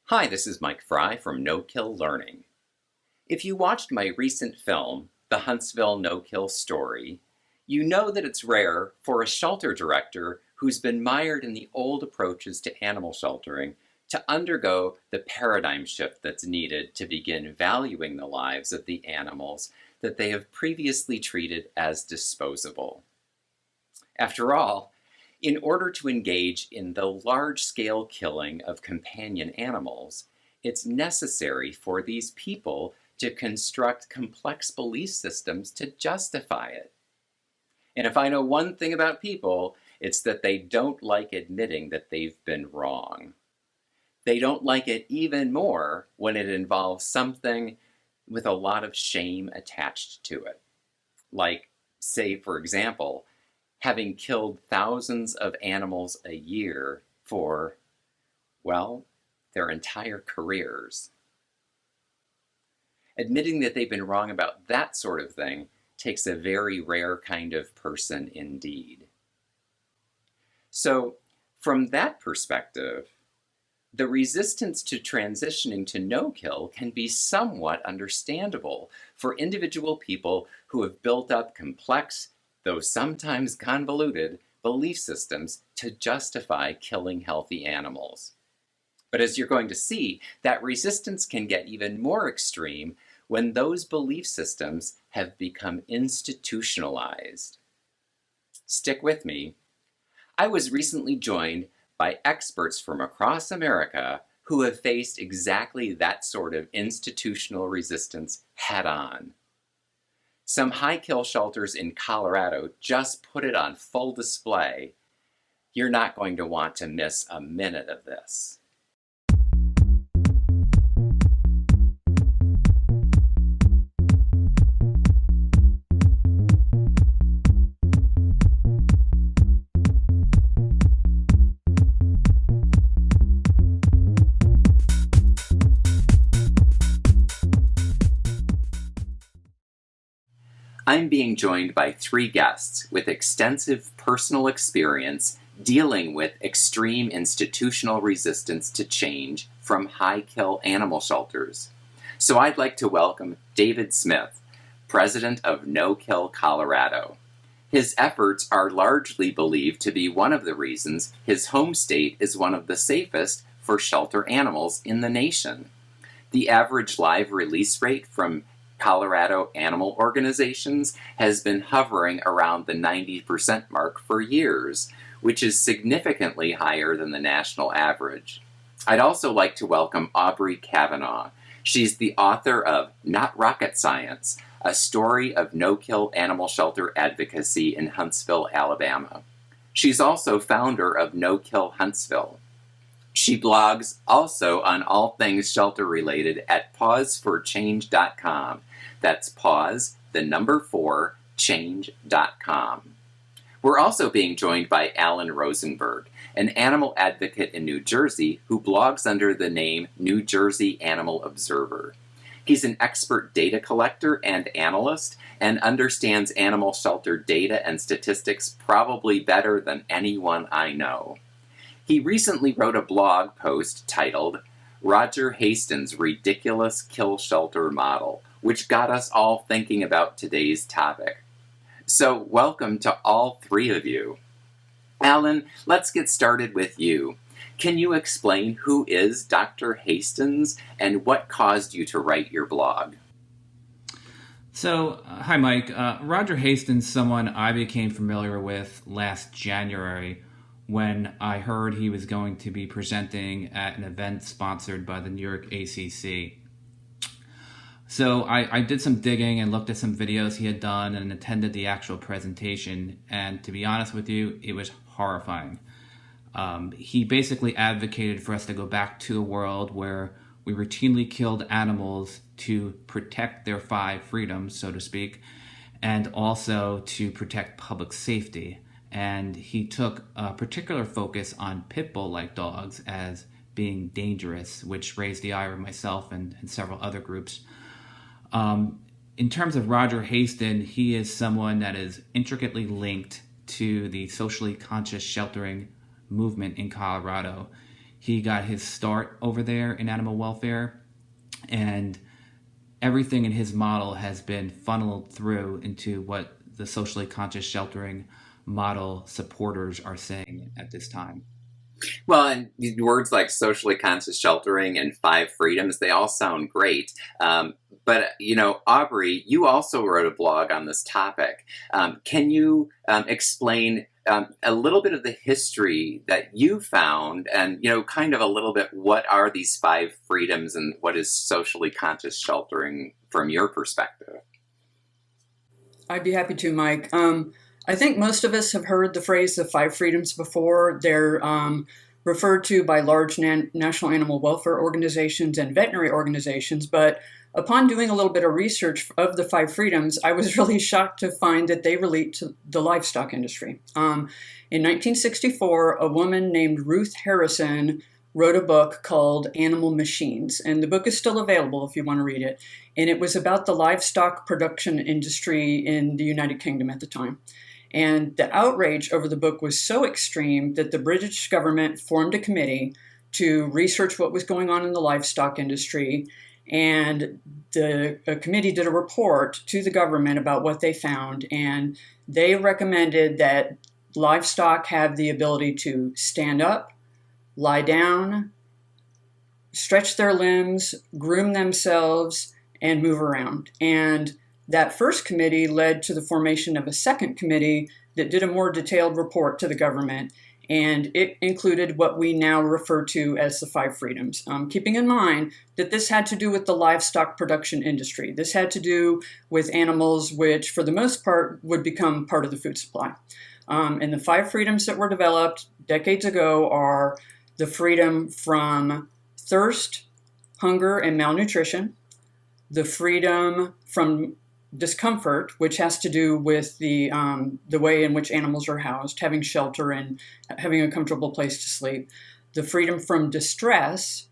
Hi, this is Mike Fry from No Kill Learning. If you watched my recent film, The Huntsville No Kill Story, you know that it's rare for a shelter director who's been mired in the old approaches to animal sheltering to undergo the paradigm shift that's needed to begin valuing the lives of the animals that they have previously treated as disposable. After all, in order to engage in the large-scale killing of companion animals, it's necessary for these people to construct complex belief systems to justify it. And if I know one thing about people, it's that they don't like admitting that they've been wrong. They don't like it even more when it involves something with a lot of shame attached to it. Like, say, for example, having killed thousands of animals a year for, well, their entire careers. Admitting that they've been wrong about that sort of thing takes a very rare kind of person indeed. So, from that perspective, the resistance to transitioning to no-kill can be somewhat understandable for individual people who have built up complex, though sometimes convoluted, belief systems to justify killing healthy animals. But as you're going to see, that resistance can get even more extreme when those belief systems have become institutionalized. Stick with me. I was recently joined by experts from across America who have faced exactly that sort of institutional resistance head-on. Some high-kill shelters in Colorado just put it on full display. You're not going to want to miss a minute of this. I'm being joined by three guests with extensive personal experience dealing with extreme institutional resistance to change from high-kill animal shelters. So I'd like to welcome David Smith, president of No Kill Colorado. His efforts are largely believed to be one of the reasons his home state is one of the safest for shelter animals in the nation. The average live release rate from Colorado animal organizations has been hovering around the 90% mark for years, which is significantly higher than the national average. I'd also like to welcome Aubrey Cavanaugh. She's the author of Not Rocket Science, a story of no-kill animal shelter advocacy in Huntsville, Alabama. She's also founder of No Kill Huntsville. She blogs also on all things shelter-related at pauseforchange.com. That's pause, the number 4, change.com. We're also being joined by Alan Rosenberg, an animal advocate in New Jersey who blogs under the name New Jersey Animal Observer. He's an expert data collector and analyst and understands animal shelter data and statistics probably better than anyone I know. He recently wrote a blog post titled Roger Hastings' Ridiculous Kill Shelter Model, which got us all thinking about today's topic. So welcome to all three of you. Alan, let's get started with you. Can you explain who is Dr. Hastings and what caused you to write your blog? So, hi Mike. Roger Hastings is someone I became familiar with last January when I heard he was going to be presenting at an event sponsored by the New York ACC. So I did some digging and looked at some videos he had done and attended the actual presentation, and to be honest with you, it was horrifying. He basically advocated for us to go back to a world where we routinely killed animals to protect their 5 freedoms, so to speak, and also to protect public safety. And he took a particular focus on pit bull-like dogs as being dangerous, which raised the ire of myself and several other groups. In terms of Roger Hastings, he is someone that is intricately linked to the socially conscious sheltering movement in Colorado. he got his start over there in animal welfare, and everything in his model has been funneled through into what the socially conscious sheltering model supporters are saying at this time. Well, and words like socially conscious sheltering and 5 freedoms, they all sound great. But, Aubrey, you also wrote a blog on this topic. Can you explain a little bit of the history that you found and, kind of a little bit what are these 5 freedoms and what is socially conscious sheltering from your perspective? I'd be happy to, Mike. I think most of us have heard the phrase the 5 freedoms before. They're referred to by large national animal welfare organizations and veterinary organizations, but upon doing a little bit of research of the 5 freedoms, I was really shocked to find that they relate to the livestock industry. In 1964, a woman named Ruth Harrison wrote a book called Animal Machines, and the book is still available if you want to read it. And it was about the livestock production industry in the United Kingdom at the time. And the outrage over the book was so extreme that the British government formed a committee to research what was going on in the livestock industry. And the committee did a report to the government about what they found. And they recommended that livestock have the ability to stand up, lie down, stretch their limbs, groom themselves, and move around. And that first committee led to the formation of a second committee that did a more detailed report to the government, and it included what we now refer to as the 5 freedoms, keeping in mind that this had to do with the livestock production industry. This had to do with animals which, for the most part, would become part of the food supply. And the 5 freedoms that were developed decades ago are the freedom from thirst, hunger, and malnutrition, the freedom from discomfort, which has to do with the way in which animals are housed, having shelter and having a comfortable place to sleep, the freedom from distress,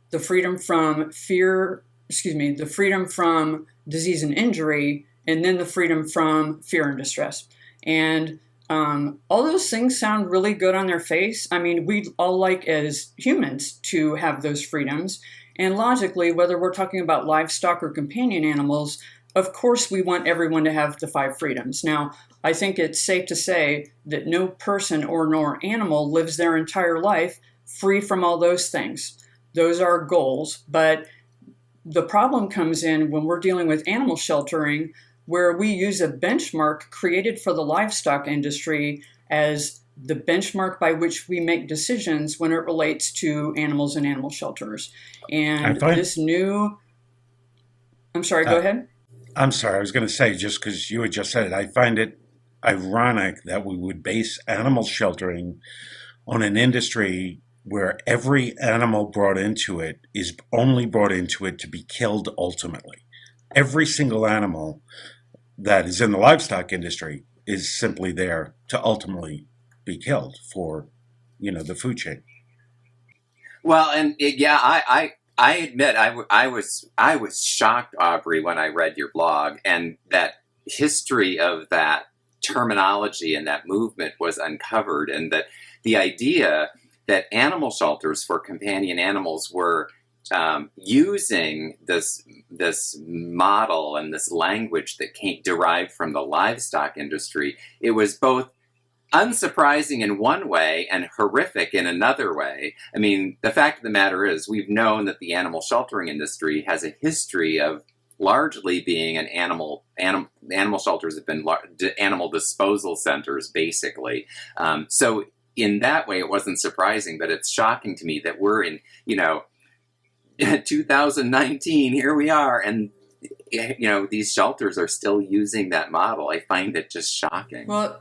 the freedom from the freedom from disease and injury, and then the freedom from fear and distress. And all those things sound really good on their face. I mean, we'd all like as humans to have those freedoms. And logically, whether we're talking about livestock or companion animals, of course, we want everyone to have the 5 freedoms. Now, I think it's safe to say that no person or nor animal lives their entire life free from all those things. Those are goals. But the problem comes in when we're dealing with animal sheltering, where we use a benchmark created for the livestock industry as the benchmark by which we make decisions when it relates to animals and animal shelters. And this new... I'm sorry, go ahead. I'm sorry, I was going to say, just because you had just said it, I find it ironic that we would base animal sheltering on an industry where every animal brought into it is only brought into it to be killed ultimately. Every single animal that is in the livestock industry is simply there to ultimately be killed for, the food chain. Well, and I admit I was shocked, Aubrey, when I read your blog, and that history of that terminology and that movement was uncovered, and that the idea that animal shelters for companion animals were using this model and this language that derived from the livestock industry, it was both unsurprising in one way and horrific in another way. I mean, the fact of the matter is we've known that the animal sheltering industry has a history of largely being an animal shelters have been animal disposal centers, basically. So in that way, it wasn't surprising, but it's shocking to me that we're in, 2019, here we are, and these shelters are still using that model. I find it just shocking. Well,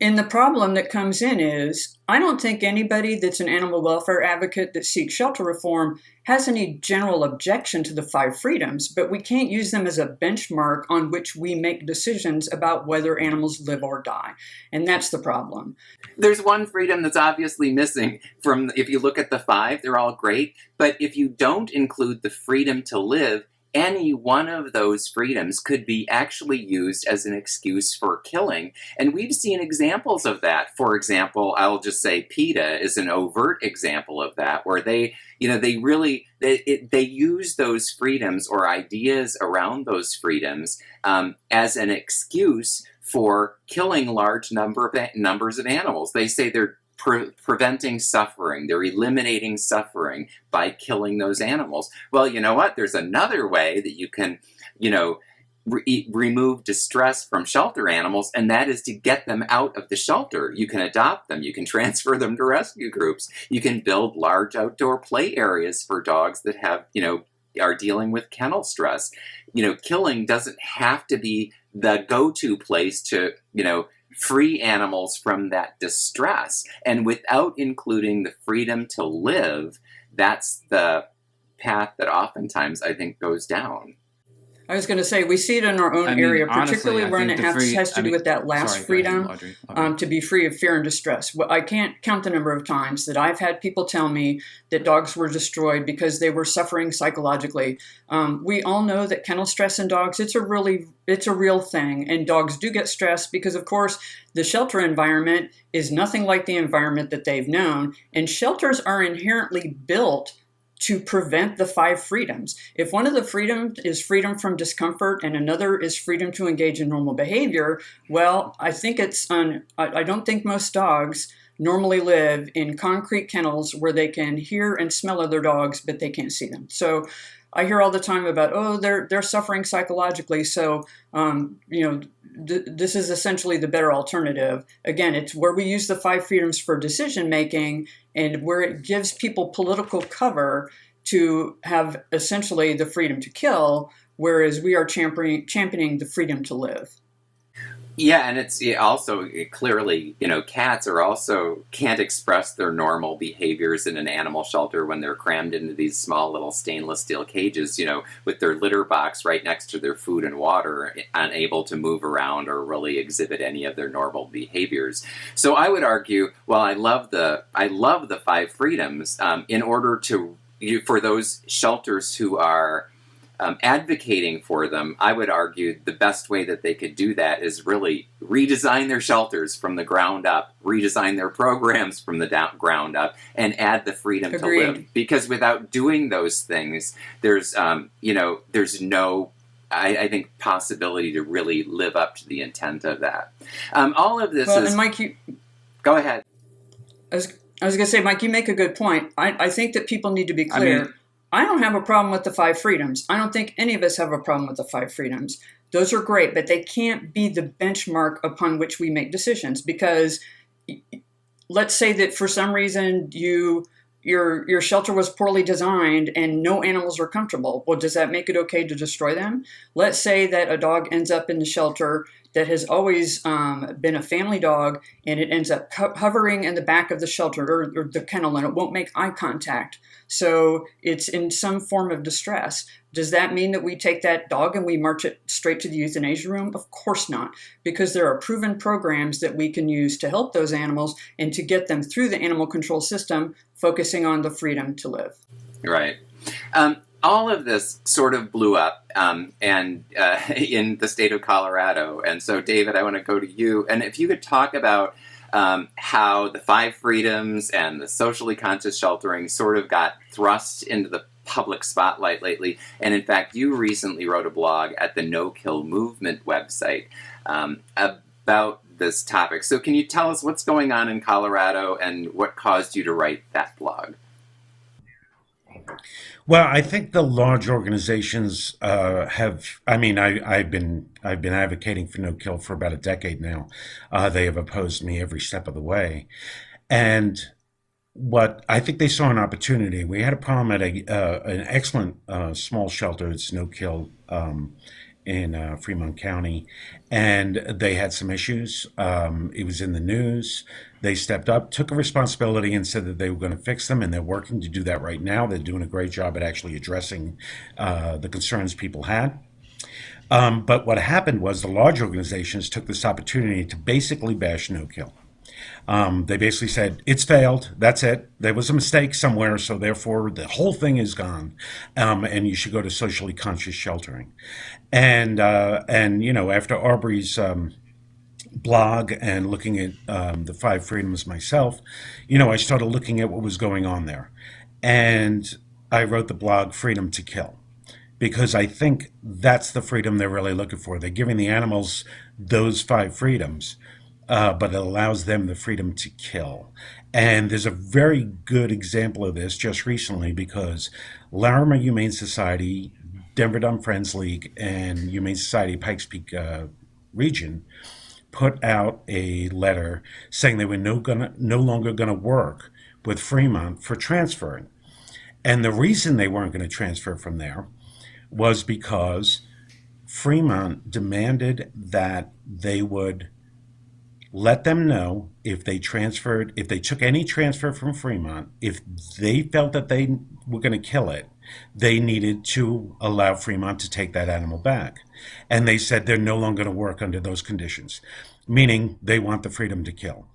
and the problem that comes in is, I don't think anybody that's an animal welfare advocate that seeks shelter reform has any general objection to the 5 freedoms, but we can't use them as a benchmark on which we make decisions about whether animals live or die. And that's the problem. There's one freedom that's obviously missing if you look at the 5, they're all great, but if you don't include the freedom to live, any one of those freedoms could be actually used as an excuse for killing. And we've seen examples of that. For example, I'll just say PETA is an overt example of that, where they use those freedoms or ideas around those freedoms as an excuse for killing large numbers of animals. They say they're preventing suffering. They're eliminating suffering by killing those animals. Well, you know what? There's another way that you can, remove distress from shelter animals, and that is to get them out of the shelter. You can adopt them. You can transfer them to rescue groups. You can build large outdoor play areas for dogs that have, are dealing with kennel stress. Killing doesn't have to be the go-to place to, free animals from that distress. And without including the freedom to live, that's the path that oftentimes I think goes down. I was going to say, we see it in our own area, particularly when it has to do with that last freedom, to be free of fear and distress. Well, I can't count the number of times that I've had people tell me that dogs were destroyed because they were suffering psychologically. We all know that kennel stress in dogs, it's a real thing. And dogs do get stressed because, of course, the shelter environment is nothing like the environment that they've known. And shelters are inherently built to prevent the 5 freedoms. If one of the freedoms is freedom from discomfort and another is freedom to engage in normal behavior, well, I don't think most dogs normally live in concrete kennels where they can hear and smell other dogs, but they can't see them. So I hear all the time about, they're suffering psychologically. So, this is essentially the better alternative. Again, it's where we use the 5 freedoms for decision making and where it gives people political cover to have essentially the freedom to kill, whereas we are championing the freedom to live. Yeah, and it's also clearly, cats are also can't express their normal behaviors in an animal shelter when they're crammed into these small little stainless steel cages, with their litter box right next to their food and water, unable to move around or really exhibit any of their normal behaviors. So I would argue, well, I love the 5 freedoms in order for those shelters who are advocating for them. I would argue the best way that they could do that is really redesign their shelters from the ground up, redesign their programs from the ground up, and add the freedom to live. Because without doing those things, there's no, I think, possibility to really live up to the intent of that. All of this is... And Mike, Go ahead. I was going to say, Mike, you make a good point. I think that people need to be clear. I don't have a problem with the 5 freedoms. I don't think any of us have a problem with the 5 freedoms. Those are great, but they can't be the benchmark upon which we make decisions, because let's say that for some reason your shelter was poorly designed and no animals are comfortable. Well, does that make it okay to destroy them? Let's say that a dog ends up in the shelter that has always been a family dog, and it ends up hovering in the back of the shelter or the kennel, and it won't make eye contact. So it's in some form of distress. Does that mean that we take that dog and we march it straight to the euthanasia room? Of course not, because there are proven programs that we can use to help those animals and to get them through the animal control system, focusing on the freedom to live. Right. All of this sort of blew up in the state of Colorado. And so, David, I want to go to you. And if you could talk about how the 5 freedoms and the socially conscious sheltering sort of got thrust into the public spotlight lately. And in fact, you recently wrote a blog at the No Kill Movement website about this topic. So can you tell us what's going on in Colorado and what caused you to write that blog? Well, I think the large organizations have. I mean, I've been advocating for no kill for about a decade now. They have opposed me every step of the way, and what I think they saw an opportunity. We had a problem at an excellent small shelter. It's No Kill in Fremont County, and they had some issues. It was in the news. They stepped up, took a responsibility, and said that they were going to fix them, and they're working to do that right now. They're doing a great job at actually addressing the concerns people had. But what happened was the large organizations took this opportunity to basically bash no kill. They basically said, it's failed. That's it. There was a mistake somewhere, so therefore the whole thing is gone. And you should go to socially conscious sheltering. And after Aubrey's blog and looking at the Five Freedoms myself, I started looking at what was going on there. And I wrote the blog Freedom to Kill, because I think that's the freedom they're really looking for. They're giving the animals those five freedoms, but it allows them the freedom to kill. And there's a very good example of this just recently, because Larimer Humane Society, Denver Dumb Friends League, and Humane Society of Pikes Peak region put out a letter saying they were no longer going to work with Fremont for transferring. And the reason they weren't going to transfer from there was because Fremont demanded that they would let them know if they took any transfer from Fremont, if they felt that they were going to kill it, they needed to allow Fremont to take that animal back. And they said they're no longer going to work under those conditions, meaning they want the freedom to kill.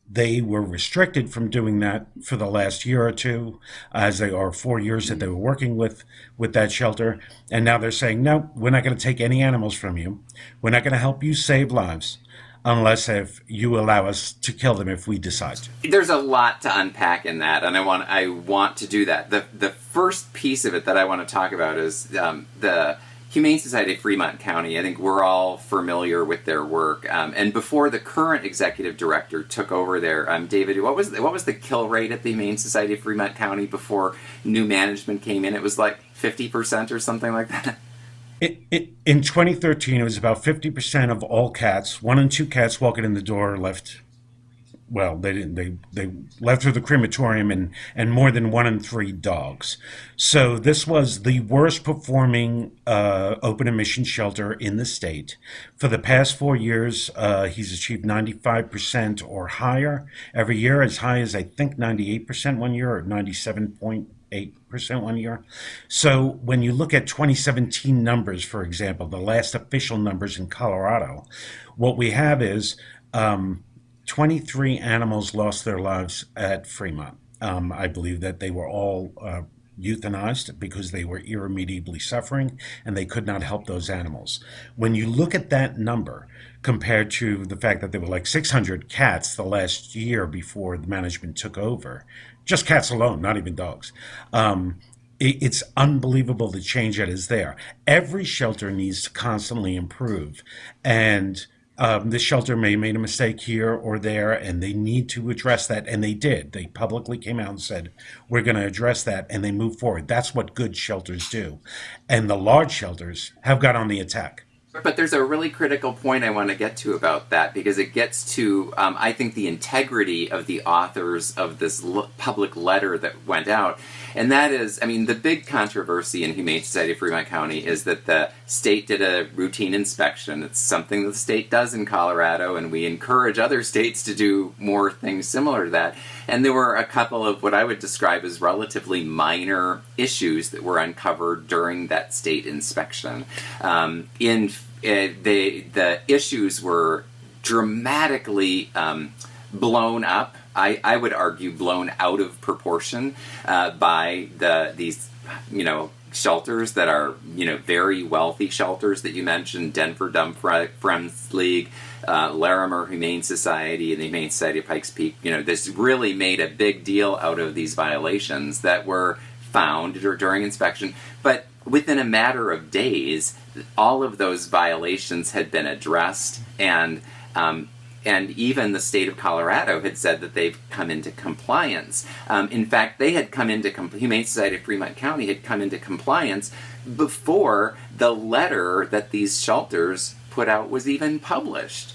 They were restricted from doing that for the last year or two, as they are 4 years that they were working with that shelter. And now they're saying, no, we're not going to take any animals from you. We're not going to help you save lives unless if you allow us to kill them if we decide to. There's a lot to unpack in that, and I want to do that. The first piece of it that I want to talk about is the Humane Society of Fremont County. I think we're all familiar with their work. And before the current executive director took over there, David, what was the kill rate at the Humane Society of Fremont County before new management came in? It was like 50% or something like that. In 2013, it was about 50% of all cats. 1 in 2 cats walking in the door left. Well, they didn't. They left through the crematorium, and more than 1 in 3 dogs. So this was the worst performing open admission shelter in the state. For the past 4 years, he's achieved 95% or higher every year, as high as I think 98% one year, or 97.8% one year. So when you look at 2017 numbers, for example, the last official numbers in Colorado, what we have is 23 animals lost their lives at Fremont. I believe that they were all euthanized because they were irremediably suffering and they could not help those animals. When you look at that number compared to the fact that there were like 600 cats the last year before the management took over, just cats alone, not even dogs, it's unbelievable the change that is there. Every shelter needs to constantly improve, and this shelter may have made a mistake here or there, and they need to address that, and they did. They publicly came out and said, we're going to address that, and they moved forward. That's what good shelters do. And the large shelters have got on the attack. But there's a really critical point I want to get to about that, because it gets to, I think, the integrity of the authors of this public letter that went out. And that is, I mean, the big controversy in Humane Society of Fremont County is that the state did a routine inspection. It's something that the state does in Colorado, and we encourage other states to do more things similar to that. And there were a couple of what I would describe as relatively minor issues that were uncovered during that state inspection. The issues were dramatically blown up. I would argue blown out of proportion by these shelters that are very wealthy shelters that you mentioned, Denver Dumb Friends League, Larimer Humane Society, and the Humane Society of Pikes Peak. This really made a big deal out of these violations that were found during inspection. But within a matter of days, all of those violations had been addressed, and even the state of Colorado had said that they've come into compliance. In fact, they had come into Humane Society of Fremont County had come into compliance before the letter that these shelters put out was even published.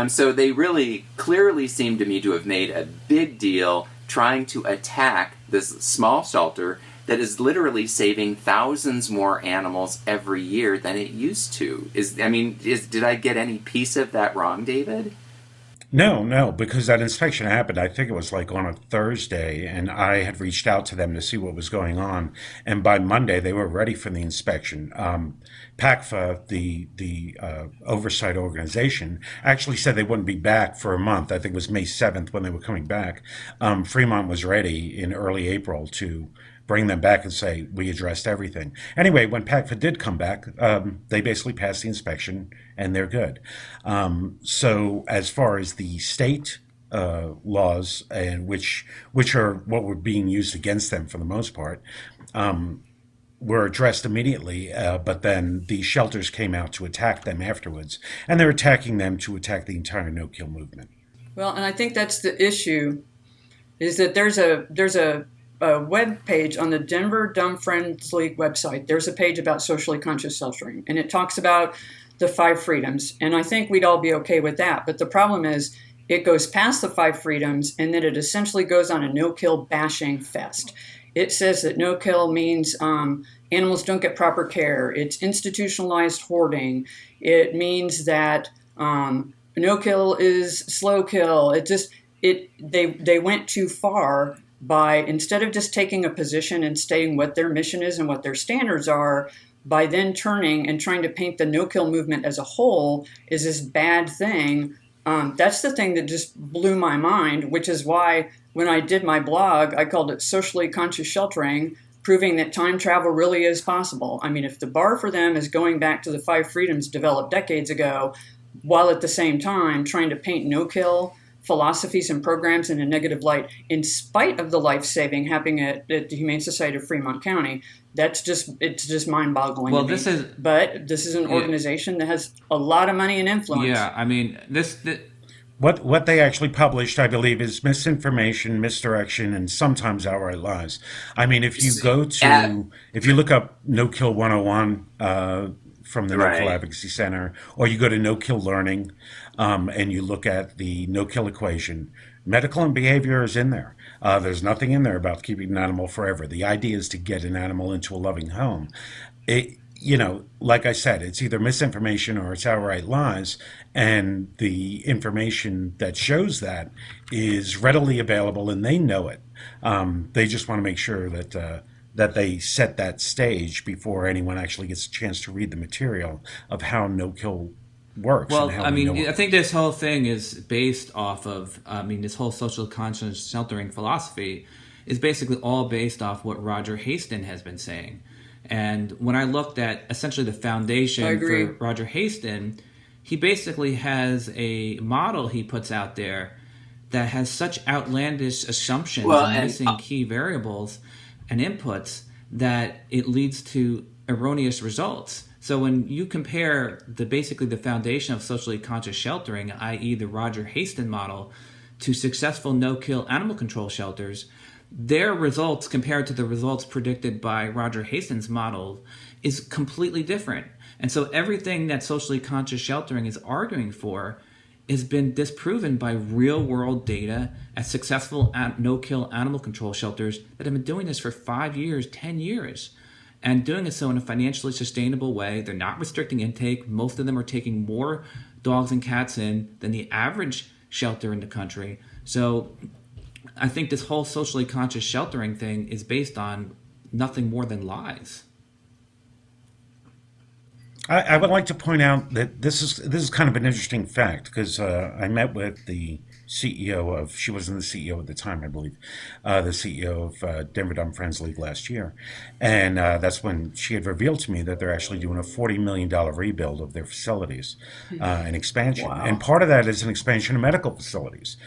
So they really clearly seem to me to have made a big deal trying to attack this small shelter that is literally saving thousands more animals every year than it used to. Did I get any piece of that wrong, David? No, no, because that inspection happened, I think it was like on a Thursday, and I had reached out to them to see what was going on. And by Monday, they were ready for the inspection. PACFA, the oversight organization, actually said they wouldn't be back for a month. I think it was May 7th when they were coming back. Fremont was ready in early April to bring them back and say, we addressed everything. Anyway, when PACFA did come back, they basically passed the inspection and they're good. So as far as the state laws, and which are what were being used against them for the most part, were addressed immediately, but then the shelters came out to attack them afterwards, and they're attacking them to attack the entire no-kill movement. Well, and I think that's the issue, is that there's a web page on the Denver Dumb Friends League website. There's a page about socially conscious sheltering, and it talks about the 5 freedoms. And I think we'd all be okay with that. But the problem is it goes past the 5 freedoms, and then it essentially goes on a no-kill bashing fest. It says that no-kill means animals don't get proper care. It's institutionalized hoarding. It means that no-kill is slow kill. They went too far by, instead of just taking a position and stating what their mission is and what their standards are, by then turning and trying to paint the no-kill movement as a whole as this bad thing. That's the thing that just blew my mind, which is why when I did my blog, I called it Socially Conscious Sheltering, proving that time travel really is possible. I mean, if the bar for them is going back to the 5 freedoms developed decades ago, while at the same time trying to paint no-kill philosophies and programs in a negative light, in spite of the life-saving happening at the Humane Society of Fremont County, it's just mind-boggling. Well, to me. But this is an organization that has a lot of money and influence. Yeah, I mean, What they actually published, I believe, is misinformation, misdirection, and sometimes outright lies. I mean, if you look up No Kill 101 from the No Kill Right. Advocacy Center, or you go to No Kill Learning, and you look at the No Kill equation, medical and behavior is in there. There's nothing in there about keeping an animal forever. The idea is to get an animal into a loving home. Like I said, it's either misinformation or it's outright lies. And the information that shows that is readily available, and they know it. They just want to make sure that they set that stage before anyone actually gets a chance to read the material of how no-kill works. well, And how I we know mean, I it. think this whole thing is based off of, this whole social conscious sheltering philosophy is basically all based off what Roger Haston has been saying. And when I looked at essentially the I foundation agree. for Roger Haston, he basically has a model he puts out there that has such outlandish assumptions Well, and and missing key variables and inputs that it leads to erroneous results. So when you compare basically the foundation of socially conscious sheltering, i.e. the Roger Haston model, to successful no-kill animal control shelters, their results compared to the results predicted by Roger Haston's model is completely different. And so everything that socially conscious sheltering is arguing for has been disproven by real-world data at successful no-kill animal control shelters that have been doing this for 5 years, 10 years, and doing it so in a financially sustainable way. They're not restricting intake. Most of them are taking more dogs and cats in than the average shelter in the country. So I think this whole socially conscious sheltering thing is based on nothing more than lies. I would like to point out that this is kind of an interesting fact because I met with the CEO of, she wasn't the CEO at the time, I believe, the CEO of Denver Dumb Friends League last year. And that's when she had revealed to me that they're actually doing a $40 million rebuild of their facilities, an expansion. Wow. And part of that is an expansion of medical facilities,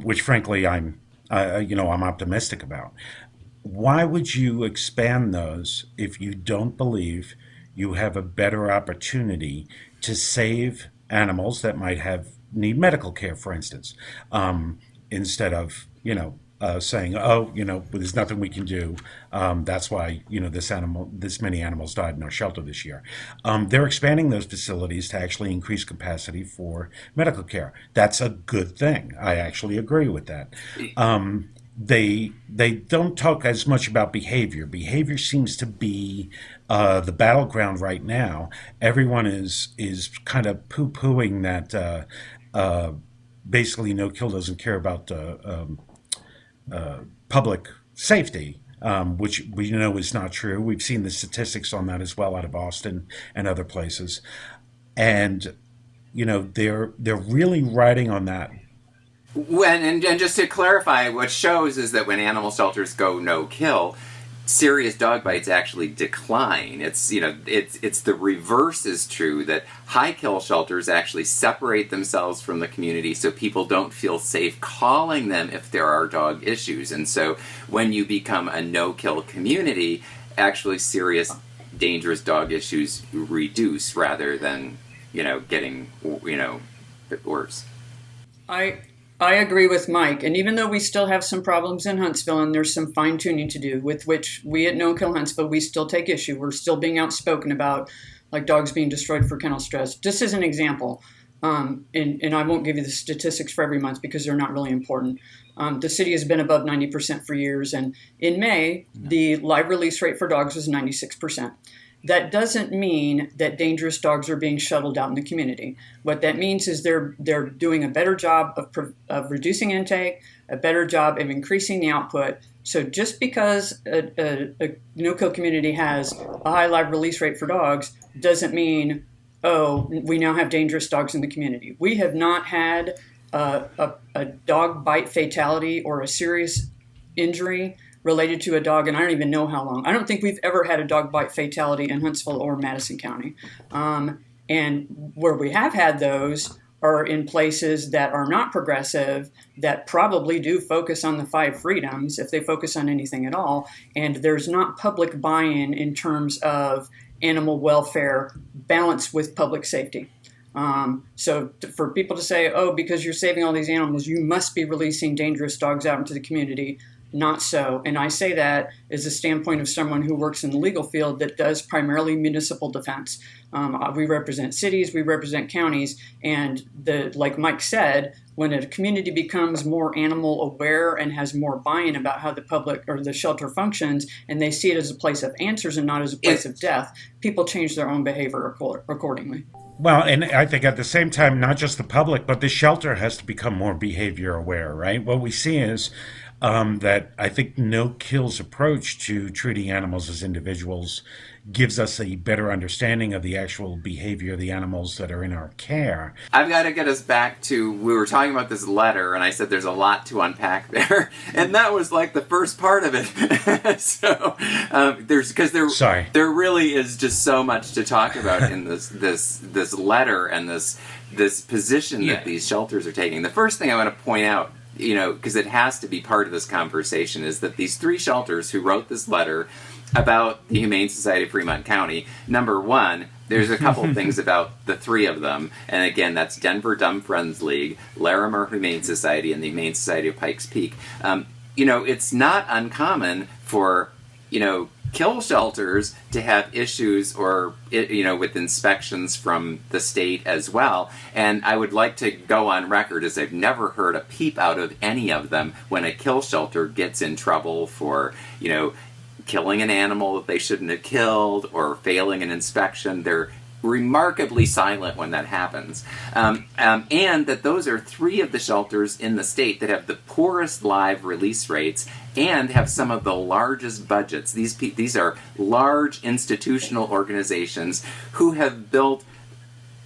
which frankly I'm optimistic about. Why would you expand those if you don't believe you have a better opportunity to save animals that might need medical care, for instance, instead of saying, there's nothing we can do. That's why this many animals died in our shelter this year. They're expanding those facilities to actually increase capacity for medical care. That's a good thing. I actually agree with that. They don't talk as much about behavior. Behavior seems to be the battleground right now. Everyone is kind of poo-pooing that basically No Kill doesn't care about public safety, which we know is not true. We've seen the statistics on that as well out of Austin and other places, and they're really riding on that. And just to clarify, what shows is that when animal shelters go no kill, serious dog bites actually decline. It's the reverse is true, that high kill shelters actually separate themselves from the community so people don't feel safe calling them if there are dog issues. And so when you become a no kill community, actually serious dangerous dog issues reduce rather than getting worse. I agree with Mike, and even though we still have some problems in Huntsville and there's some fine-tuning to do, with which we at No Kill Huntsville, we still take issue. We're still being outspoken about, like, dogs being destroyed for kennel stress. Just as an example, and I won't give you the statistics for every month because they're not really important. The city has been above 90% for years, and in May, the live release rate for dogs was 96%. That doesn't mean that dangerous dogs are being shuttled out in the community. What that means is they're doing a better job of reducing intake, a better job of increasing the output. So just because a no-kill community has a high live release rate for dogs doesn't mean, oh, we now have dangerous dogs in the community. We have not had a dog bite fatality or a serious injury related to a dog, and I don't even know how long. I don't think we've ever had a dog bite fatality in Huntsville or Madison County. And where we have had those are in places that are not progressive, that probably do focus on the 5 freedoms, if they focus on anything at all, and there's not public buy-in in terms of animal welfare balanced with public safety. So for people to say, oh, because you're saving all these animals, you must be releasing dangerous dogs out into the community, not so. And I say that as a standpoint of someone who works in the legal field that does primarily municipal defense. We represent cities, we represent counties, and like Mike said, when a community becomes more animal aware and has more buy-in about how the public or the shelter functions, and they see it as a place of answers and not as a place of death, people change their own behavior accordingly. Well, and I think at the same time, not just the public, but the shelter has to become more behavior aware, right? What we see is that I think No Kill's approach to treating animals as individuals gives us a better understanding of the actual behavior of the animals that are in our care. I've got to get us back to, we were talking about this letter, and I said there's a lot to unpack there, and that was like the first part of it. So there really is just so much to talk about in this letter and this position that these shelters are taking. The first thing I want to point out, because it has to be part of this conversation, is that these 3 shelters who wrote this letter about the Humane Society of Fremont County, number one, there's a couple things about the 3 of them, and again, that's Denver Dumb Friends League, Larimer Humane Society, and the Humane Society of Pikes Peak. It's not uncommon for, kill shelters to have issues or with inspections from the state as well, and I would like to go on record as I've never heard a peep out of any of them when a kill shelter gets in trouble for killing an animal that they shouldn't have killed or failing an inspection. They're remarkably silent when that happens, and that those are 3 of the shelters in the state that have the poorest live release rates and have some of the largest budgets. These are large institutional organizations who have built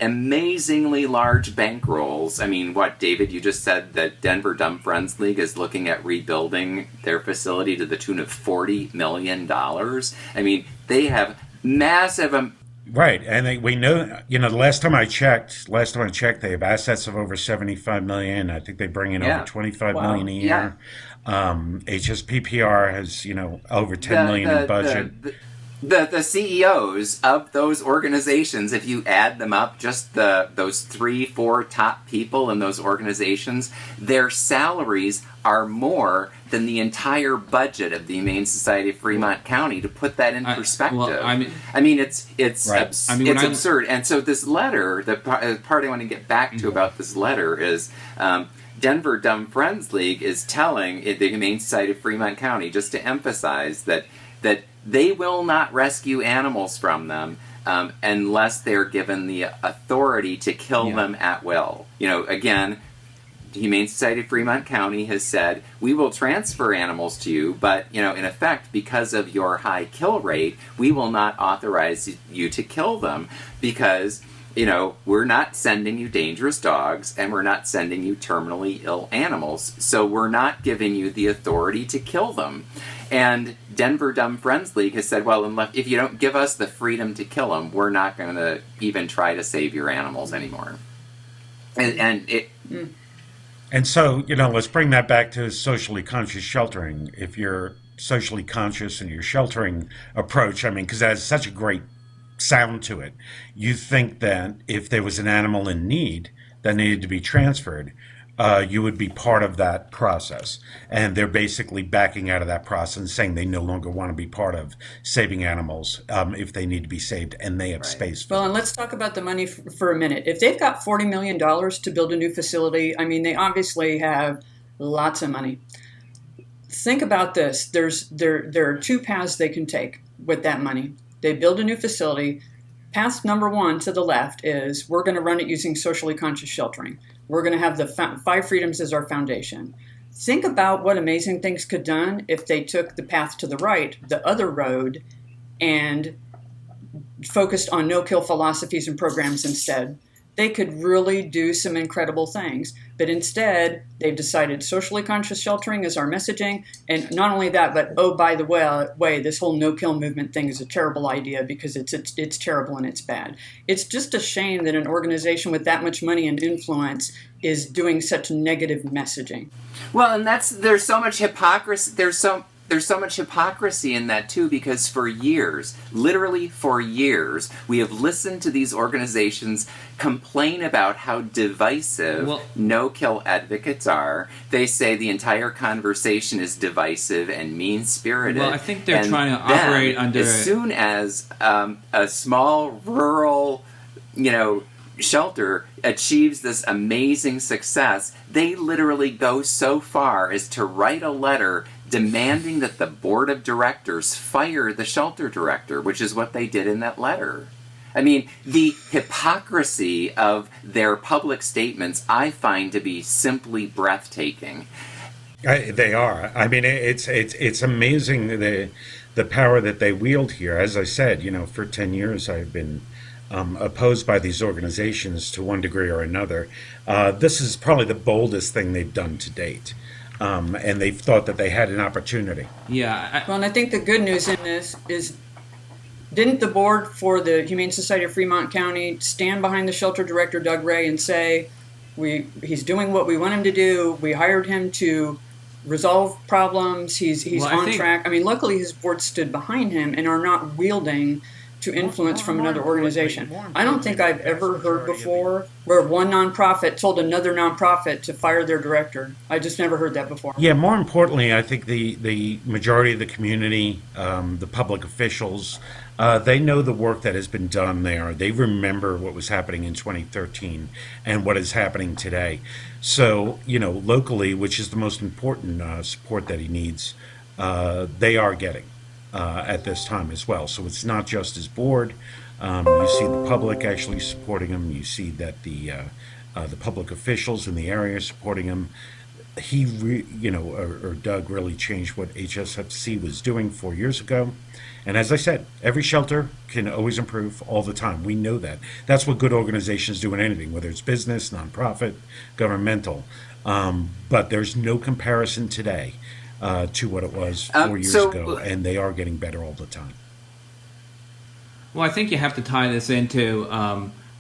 amazingly large bankrolls. I mean, what, David, you just said that Denver Dumb Friends League is looking at rebuilding their facility to the tune of $40 million. I mean, they have massive... Right, and we know, the last time I checked, they have assets of over $75 million. I think they bring in over $25 million a year. HSPPR has, over $10 million in budget. The CEOs of those organizations, if you add them up, just those 3-4 top people in those organizations, their salaries are more than the entire budget of the Humane Society of Fremont County. To put that in perspective, it's absurd. And so this letter, the part I want to get back to about this letter is. Denver Dumb Friends League is telling the Humane Society of Fremont County, just to emphasize that they will not rescue animals from them unless they're given the authority to kill them at will. Again, Humane Society of Fremont County has said, we will transfer animals to you, but, in effect, because of your high kill rate, we will not authorize you to kill them because, we're not sending you dangerous dogs and we're not sending you terminally ill animals, so we're not giving you the authority to kill them. And Denver Dumb Friends League has said, well, if you don't give us the freedom to kill them, we're not going to even try to save your animals anymore. And so, let's bring that back to socially conscious sheltering. If you're socially conscious in your sheltering approach, because that has such a great sound to it, you think that if there was an animal in need that needed to be transferred, you would be part of that process. And they're basically backing out of that process and saying they no longer want to be part of saving animals if they need to be saved and they have space for Well, them. and let's talk about the money for a minute. If they've got $40 million to build a new facility, they obviously have lots of money. Think about this. There are two paths they can take with that money. They build a new facility. Path number one to the left is we're going to run it using socially conscious sheltering. We're going to have the 5 freedoms as our foundation. Think about what amazing things could be done if they took the path to the right, the other road, and focused on no-kill philosophies and programs instead. They could really do some incredible things. But instead, they've decided socially conscious sheltering is our messaging. And not only that, but oh, by the way, this whole no-kill movement thing is a terrible idea because it's terrible and it's bad. It's just a shame that an organization with that much money and influence is doing such negative messaging. Well, and there's so much hypocrisy. There's so much hypocrisy in that, too, because for years, literally for years, we have listened to these organizations complain about how divisive no-kill advocates are. They say the entire conversation is divisive and mean-spirited. Well, I think they're trying to operate under... As soon as a small, rural, shelter achieves this amazing success, they literally go so far as to write a letter demanding that the board of directors fire the shelter director, which is what they did in that letter. The hypocrisy of their public statements I find to be simply breathtaking. They are. It's amazing the power that they wield here. As I said, for 10 years I've been opposed by these organizations to one degree or another. This is probably the boldest thing they've done to date. And they thought that they had an opportunity. Yeah. Well, and I think the good news in this is, didn't the board for the Humane Society of Fremont County stand behind the shelter director, Doug Ray, and say, he's doing what we want him to do. We hired him to resolve problems. He's on track. Luckily his board stood behind him and are not wielding to influence from another organization. I don't think I've ever heard before where one nonprofit told another nonprofit to fire their director. I just never heard that before. Yeah, more importantly, I think the majority of the community, the public officials, they know the work that has been done there. They remember what was happening in 2013 and what is happening today. So, locally, which is the most important support that he needs, they are getting. At this time as well. So it's not just his board. You see the public actually supporting him. You see that the public officials in the area are supporting him. Doug really changed what HSFC was doing 4 years ago. And as I said, every shelter can always improve all the time. We know that. That's what good organizations do in anything, whether it's business, nonprofit, governmental. But there's no comparison today to what it was 4 years ago, and they are getting better all the time. Well, I think you have to tie this into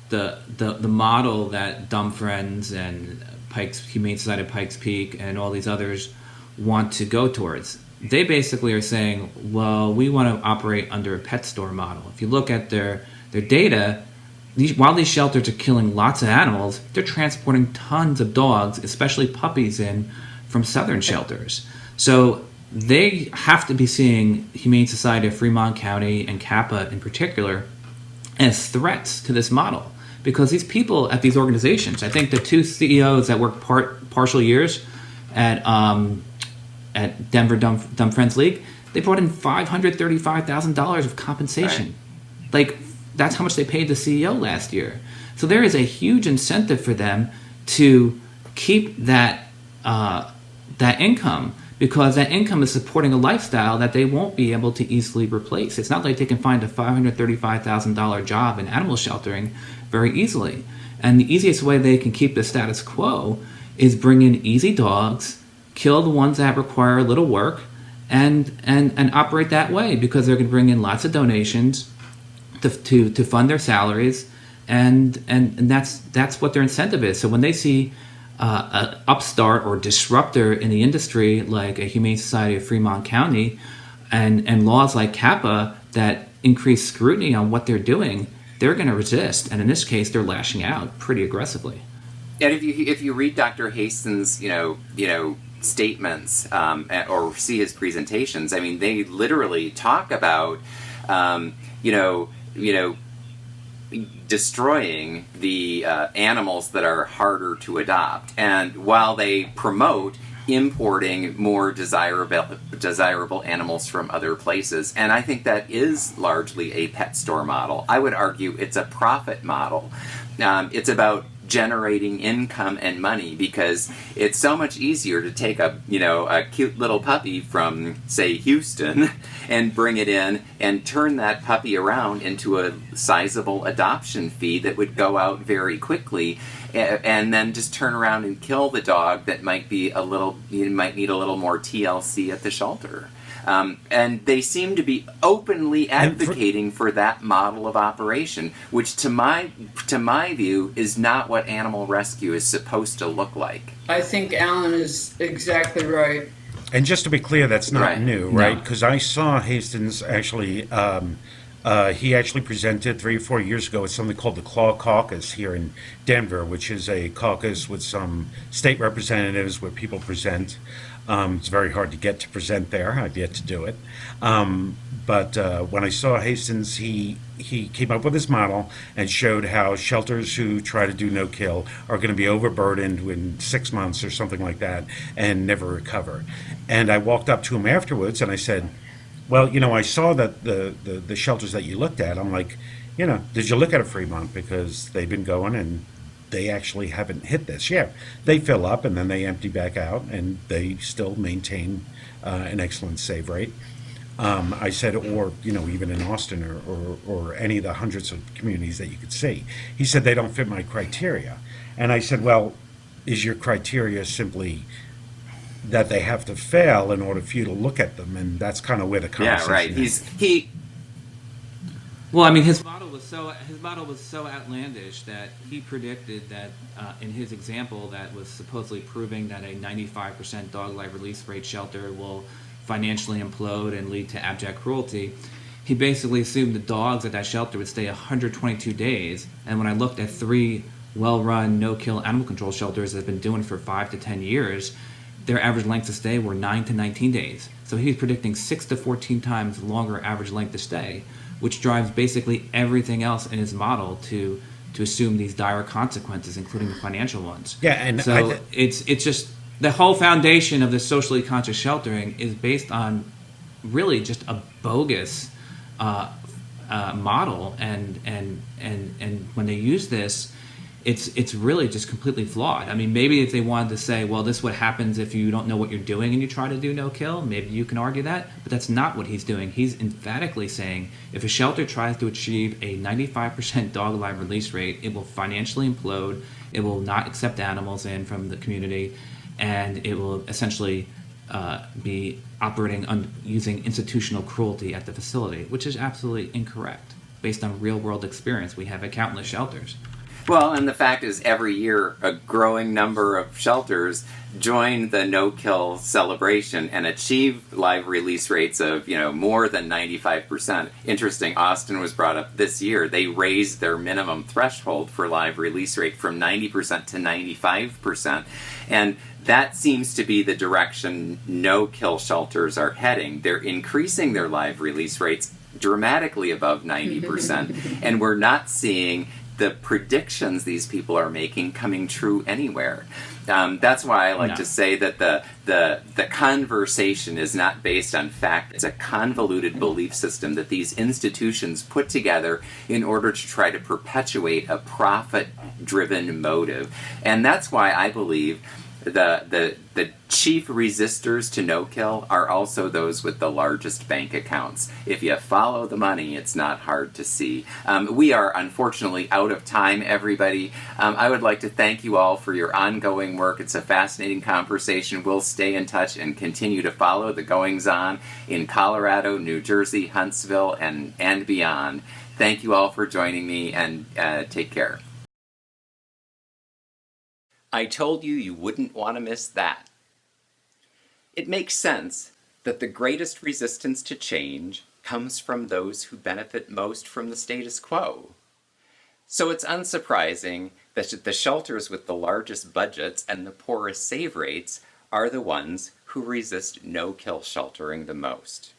the model that Dumb Friends and Humane Society of Pikes Peak and all these others want to go towards. They basically are saying, well, we want to operate under a pet store model. If you look at their data, while these shelters are killing lots of animals, they're transporting tons of dogs, especially puppies, in from southern shelters. So they have to be seeing Humane Society of Fremont County and CAPA in particular as threats to this model. Because these people at these organizations, I think the 2 CEOs that work partial years at Denver Dumb Friends League, they brought in $535,000 of compensation. Right. That's how much they paid the CEO last year. So there is a huge incentive for them to keep that income, because that income is supporting a lifestyle that they won't be able to easily replace. It's not like they can find a $535,000 job in animal sheltering very easily. And the easiest way they can keep the status quo is bring in easy dogs, kill the ones that require little work, and operate that way, because they're going to bring in lots of donations to fund their salaries, and that's what their incentive is. So when they see an upstart or disruptor in the industry like a Humane Society of Fremont County and laws like CAPA that increase scrutiny on what they're doing, they're going to resist, and in this case, they're lashing out pretty aggressively. And if you read Dr. Hastings, statements or see his presentations, I mean, they literally talk about, destroying the animals that are harder to adopt, and while they promote importing more desirable animals from other places. And I think that is largely a pet store model. I would argue it's a profit model. It's about generating income and money, because it's so much easier to take a cute little puppy from, say, Houston and bring it in and turn that puppy around into a sizable adoption fee that would go out very quickly, and then just turn around and kill the dog that might need a little more TLC at the shelter. And they seem to be openly advocating for that model of operation, which to my view is not what animal rescue is supposed to look like. I think Alan is exactly right. And just to be clear, that's not Right. new, right? Because I saw Hastings actually, he actually presented 3 or 4 years ago at something called the Claw Caucus here in Denver, which is a caucus with some state representatives where people present. It's very hard to get to present there. I've yet to do it. But when I saw Hastings, he came up with this model and showed how shelters who try to do no-kill are going to be overburdened in 6 months or something like that and never recover. And I walked up to him afterwards and I said, well, I saw that the shelters that you looked at, I'm like, did you look at a Fremont? Because they've been going and they actually haven't hit this. Yeah, they fill up and then they empty back out, and they still maintain an excellent save rate. I said, or even in Austin or any of the hundreds of communities that you could see. He said, they don't fit my criteria. And I said, well, is your criteria simply that they have to fail in order for you to look at them? And that's kind of where the conversation is. Well, I mean, his model was so outlandish that he predicted that in his example that was supposedly proving that a 95% dog life release rate shelter will financially implode and lead to abject cruelty. He basically assumed the dogs at that shelter would stay 122 days. And when I looked at 3 well-run no-kill animal control shelters that have been doing it for 5 to 10 years, their average length of stay were 9 to 19 days. So he's predicting 6 to 14 times longer average length of stay, which drives basically everything else in his model to assume these dire consequences, including the financial ones. Yeah, and so it's just the whole foundation of the socially conscious sheltering is based on really just a bogus model, and when they use this, it's really just completely flawed. I mean, maybe if they wanted to say, well, this is what happens if you don't know what you're doing and you try to do no-kill, maybe you can argue that, but that's not what he's doing. He's emphatically saying if a shelter tries to achieve a 95% dog live release rate, it will financially implode, it will not accept animals in from the community, and it will essentially be operating using institutional cruelty at the facility, which is absolutely incorrect based on real-world experience we have at countless shelters. Well, and the fact is, every year a growing number of shelters join the no-kill celebration and achieve live release rates of, more than 95%. Interesting, Austin was brought up this year. They raised their minimum threshold for live release rate from 90% to 95%. And that seems to be the direction no-kill shelters are heading. They're increasing their live release rates dramatically above 90%, and we're not seeing the predictions these people are making coming true anywhere. That's why I like No. to say that the conversation is not based on fact. It's a convoluted belief system that these institutions put together in order to try to perpetuate a profit-driven motive. And that's why I believe the chief resistors to no-kill are also those with the largest bank accounts. If you follow the money, it's not hard to see. We are unfortunately out of time, everybody. I would like to thank you all for your ongoing work. It's a fascinating conversation. We'll stay in touch and continue to follow the goings-on in Colorado, New Jersey, Huntsville, and beyond. Thank you all for joining me, and take care. I told you you wouldn't want to miss that. It makes sense that the greatest resistance to change comes from those who benefit most from the status quo. So it's unsurprising that the shelters with the largest budgets and the poorest save rates are the ones who resist no-kill sheltering the most.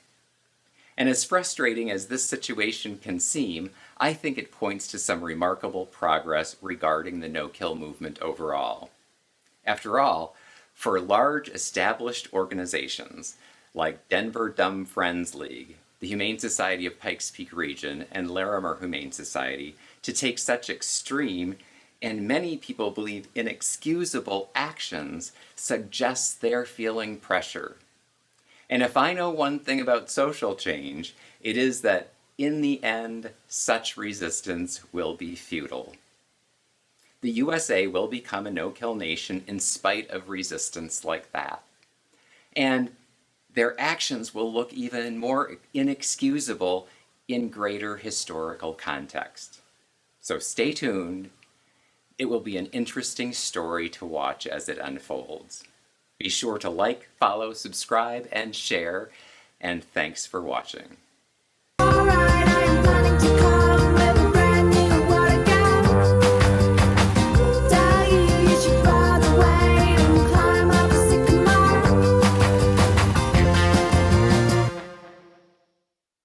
And as frustrating as this situation can seem, I think it points to some remarkable progress regarding the no-kill movement overall. After all, for large established organizations like Denver Dumb Friends League, the Humane Society of Pikes Peak Region, and Larimer Humane Society to take such extreme and many people believe inexcusable actions suggests they're feeling pressure. And if I know one thing about social change, it is that in the end, such resistance will be futile. The USA will become a no-kill nation in spite of resistance like that. And their actions will look even more inexcusable in greater historical context. So stay tuned. It will be an interesting story to watch as it unfolds. Be sure to like, follow, subscribe, and share, and thanks for watching.